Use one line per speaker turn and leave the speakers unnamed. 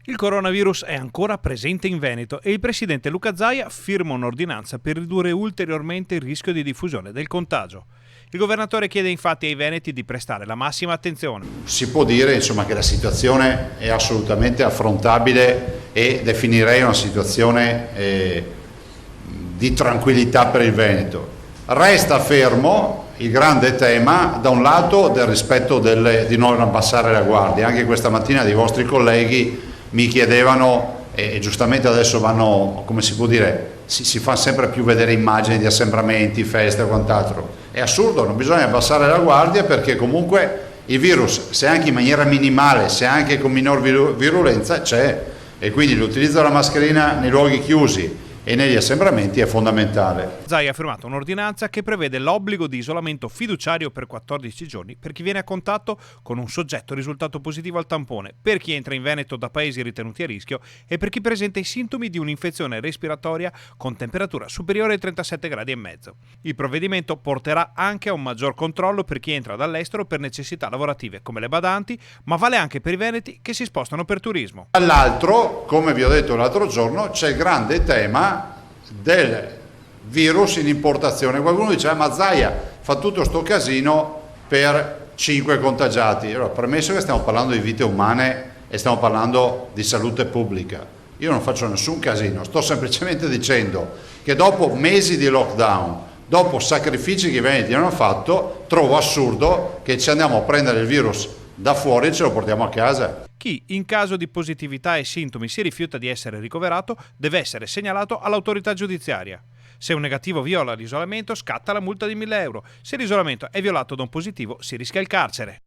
Il coronavirus è ancora presente in Veneto e il presidente Luca Zaia firma un'ordinanza per ridurre ulteriormente il rischio di diffusione del contagio. Il governatore chiede infatti ai veneti di prestare la massima attenzione.
Si può dire che la situazione è assolutamente affrontabile e definirei una situazione di tranquillità per il Veneto. Resta fermo il grande tema, da un lato, del rispetto di non abbassare la guardia. Anche questa mattina dei vostri colleghi mi chiedevano, e giustamente adesso vanno, si fa sempre più vedere immagini di assembramenti, feste e quant'altro. È assurdo, non bisogna abbassare la guardia, perché comunque il virus, se anche in maniera minimale, se anche con minor virulenza, c'è, e quindi l'utilizzo della mascherina nei luoghi chiusi e negli assembramenti è fondamentale.
Zaia ha firmato un'ordinanza che prevede l'obbligo di isolamento fiduciario per 14 giorni per chi viene a contatto con un soggetto risultato positivo al tampone, per chi entra in Veneto da paesi ritenuti a rischio e per chi presenta i sintomi di un'infezione respiratoria con temperatura superiore ai 37,5 gradi. Il provvedimento porterà anche a un maggior controllo per chi entra dall'estero per necessità lavorative come le badanti, ma vale anche per i veneti che si spostano per turismo.
Dall'altro, come vi ho detto l'altro giorno, c'è il grande tema del virus in importazione. Qualcuno dice: ma Zaia fa tutto sto casino per 5 contagiati. Allora, premesso che stiamo parlando di vite umane e stiamo parlando di salute pubblica, io non faccio nessun casino, sto semplicemente dicendo che dopo mesi di lockdown, dopo sacrifici che i veneti hanno fatto, trovo assurdo che ci andiamo a prendere il virus da fuori e ce lo portiamo a casa.
Chi, in caso di positività e sintomi, si rifiuta di essere ricoverato, deve essere segnalato all'autorità giudiziaria. Se un negativo viola l'isolamento, scatta la multa di 1.000 euro. Se l'isolamento è violato da un positivo, si rischia il carcere.